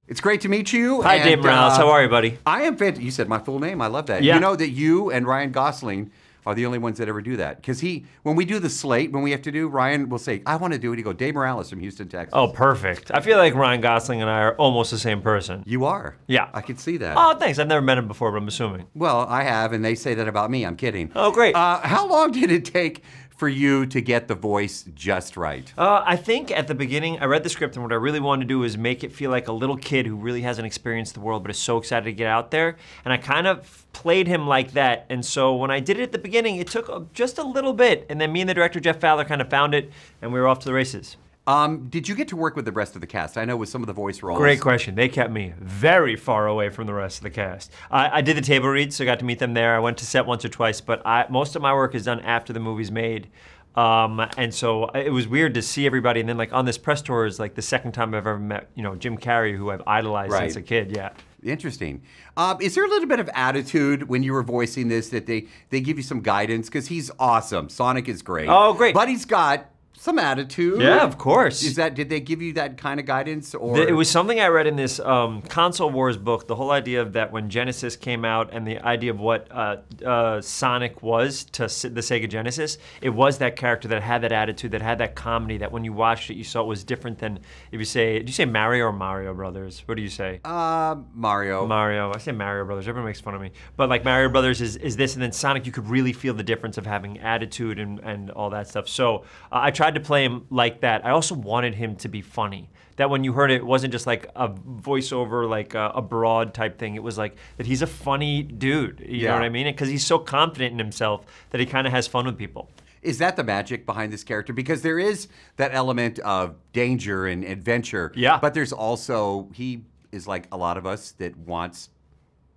It's great to meet you. Hi, Dave Morales. How are you, buddy? I am fantastic. You said my full name. I love that. Yeah. You know that you and Ryan Gosling are the only ones that ever do that. Because when we do the slate, when we have to do, Ryan will say, I want to do it. He go, Dave Morales from Houston, Texas. Oh, perfect. I feel like Ryan Gosling and I are almost the same person. You are. Yeah. I can see that. Oh, thanks. I've never met him before, but I'm assuming. Well, I have, and they say that about me. I'm kidding. Oh, great. How long did it take for you to get the voice just right? I think at the beginning, I read the script, and what I really wanted to do is make it feel like a little kid who really hasn't experienced the world but is so excited to get out there. And I kind of played him like that. And so when I did it at the beginning, it took just a little bit. And then me and the director, Jeff Fowler, kind of found it, and we were off to the races. Did you get to work with the rest of the cast? I know with some of the voice roles. Great question. They kept me very far away from the rest of the cast. I did the table reads, so I got to meet them there. I went to set once or twice, but most of my work is done after the movie's made. And so it was weird to see everybody, and then like on this press tour is like the second time I've ever met, Jim Carrey, who I've idolized since a kid, yeah. Interesting. Is there a little bit of attitude when you were voicing this that they give you some guidance? Because he's awesome. Sonic is great. Oh, great. But he's got some attitude. Yeah, of course. Did they give you that kind of guidance? Or It was something I read in this Console Wars book, the whole idea of that when Genesis came out and the idea of what Sonic was to the Sega Genesis, it was that character that had that attitude, that had that comedy, that when you watched it, you saw it was different than if you say, do you say Mario or Mario Brothers? What do you say? Mario. Mario. I say Mario Brothers. Everyone makes fun of me. But like Mario Brothers is this, and then Sonic, you could really feel the difference of having attitude and all that stuff. So I tried to play him like that. I also wanted him to be funny. That when you heard it, it wasn't just like a voiceover, like a broad type thing. It was like that he's a funny dude. You know what I mean? Because he's so confident in himself that he kind of has fun with people. Is that the magic behind this character? Because there is that element of danger and adventure. Yeah. But there's also, he is like a lot of us that wants,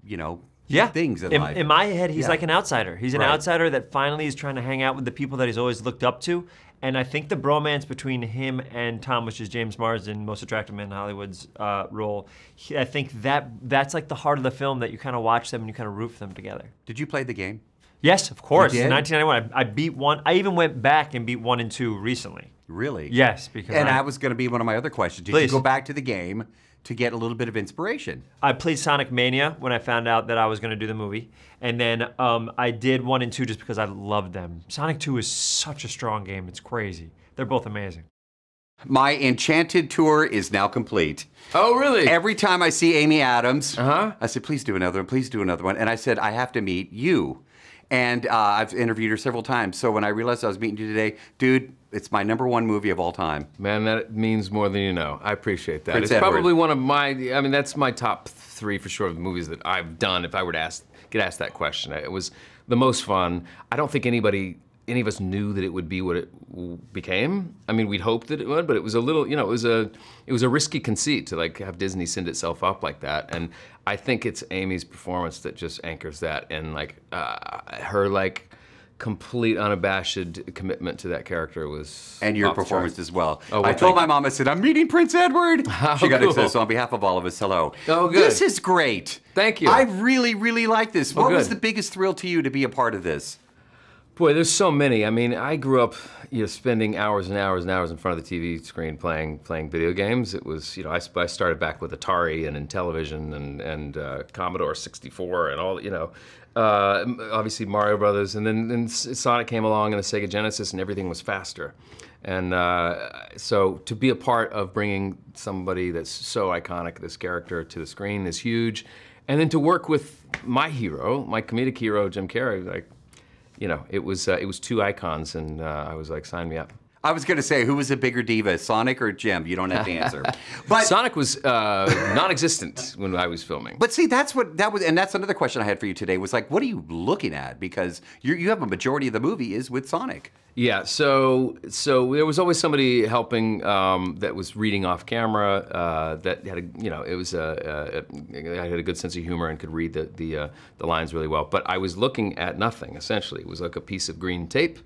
things in life. In my head, he's like an outsider. He's an Right. outsider that finally is trying to hang out with the people that he's always looked up to. And I think the bromance between him and Tom, which is James Marsden, most attractive man in Hollywood's role, I think that's like the heart of the film, that you kind of watch them and you kind of root for them together. Did you play the game? Yes, of course. You did? In 1991, I beat 1. I even went back and beat 1 and 2 recently. Really? Yes, because that was going to be one of my other questions. Did you go back to the game to get a little bit of inspiration? I played Sonic Mania when I found out that I was going to do the movie. And then I did 1 and 2 just because I loved them. Sonic 2 is such a strong game. It's crazy. They're both amazing. My Enchanted tour is now complete. Oh, really? Every time I see Amy Adams, I said, please do another one, please do another one. And I said, I have to meet you. And I've interviewed her several times. So when I realized I was meeting you today, dude, it's my #1 movie of all time. Man, that means more than you know. I appreciate that. Prince It's Edward. probably one of my, that's my top 3 for sure of the movies that I've done if I were to get asked that question. It was the most fun. I don't think any of us knew that it would be what it became. I mean, we'd hoped that it would, but it was a little, it was a risky conceit to like have Disney send itself up like that. And I think it's Amy's performance that just anchors that, and like her like complete unabashed commitment to that character was. And your off the performance charts. as well. Oh, well, I told thank my mom, I said, I'm meeting Prince Edward. She got cool. excited. So on behalf of all of us, hello. Oh, good. This is great. Thank you. I really, really like this. Oh, What was good. the biggest thrill to you to be a part of this? Boy, there's so many. I mean, I grew up, spending hours and hours and hours in front of the TV screen playing video games. It was, I started back with Atari and Intellivision and Commodore 64 and all, obviously Mario Brothers, and then Sonic came along and the Sega Genesis, and everything was faster. And so to be a part of bringing somebody that's so iconic, this character, to the screen is huge. And then to work with my hero, my comedic hero, Jim Carrey, like, it was 2 icons, and I was like, sign me up. I was going to say, who was a bigger diva, Sonic or Jim? You don't have to answer. But Sonic was non-existent when I was filming. But see, that's another question I had for you today was like, what are you looking at? Because you have a majority of the movie is with Sonic. Yeah, so there was always somebody helping that was reading off camera that had I had a good sense of humor and could read the lines really well. But I was looking at nothing, essentially. It was like a piece of green tape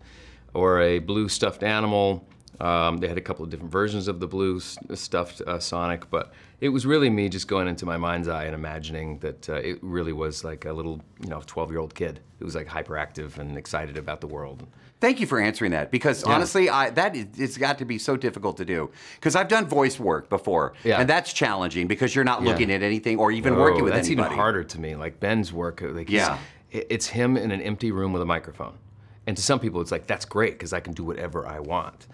or a blue stuffed animal. They had a couple of different versions of the blue stuffed Sonic, but it was really me just going into my mind's eye and imagining that it really was like a little, 12-year-old kid who was like hyperactive and excited about the world. Thank you for answering that, because honestly, it's got to be so difficult to do. Because I've done voice work before, and that's challenging because you're not looking at anything or even working with that's anybody. Even harder to me. Like Ben's work, like it's him in an empty room with a microphone. And to some people, it's like, that's great because I can do whatever I want.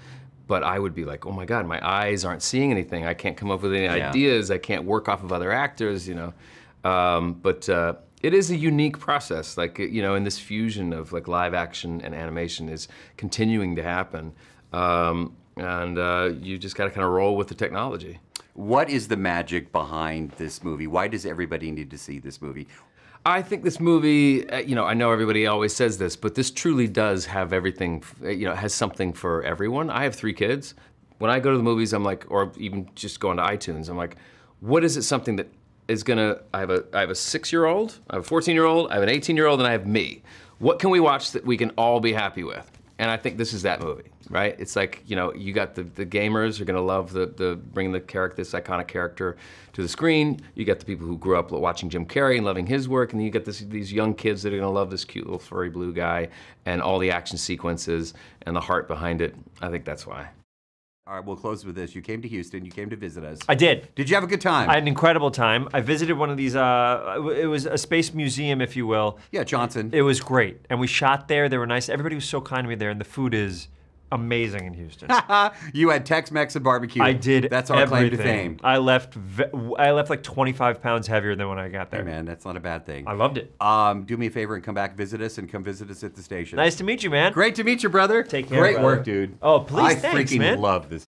But I would be like, oh my God, my eyes aren't seeing anything. I can't come up with any ideas. I can't work off of other actors, you know. But it is a unique process, like, you know, and this fusion of like live action and animation is continuing to happen. You just got to kind of roll with the technology. What is the magic behind this movie? Why does everybody need to see this movie? I think this movie, you know, I know everybody always says this, but this truly does have everything, you know, has something for everyone. I have 3 kids. When I go to the movies, I'm like, or even just going to iTunes, I'm like, what is it something that is gonna, I have a 6-year-old, I have a 14-year-old, I have an 18-year-old, and I have me. What can we watch that we can all be happy with? And I think this is that movie, right? It's like, you know, you got the gamers are gonna love bringing this iconic character to the screen. You got the people who grew up watching Jim Carrey and loving his work, and then you got these young kids that are gonna love this cute little furry blue guy and all the action sequences and the heart behind it. I think that's why. All right, we'll close with this. You came to Houston, you came to visit us. I did. Did you have a good time? I had an incredible time. I visited one of these, it was a space museum, if you will. Yeah, Johnson. It was great. And we shot there, they were nice. Everybody was so kind to me there, and the food is amazing in Houston. You had Tex-Mex and barbecue. I did. That's our claim to fame. I left like 25 pounds heavier than when I got there. Hey man, that's not a bad thing. I loved it. Do me a favor and come back visit us, and come visit us at the station. Nice to meet you, man. Great to meet you, brother. Take care, Great brother. work, dude. Oh, please, thanks, I freaking man. love this.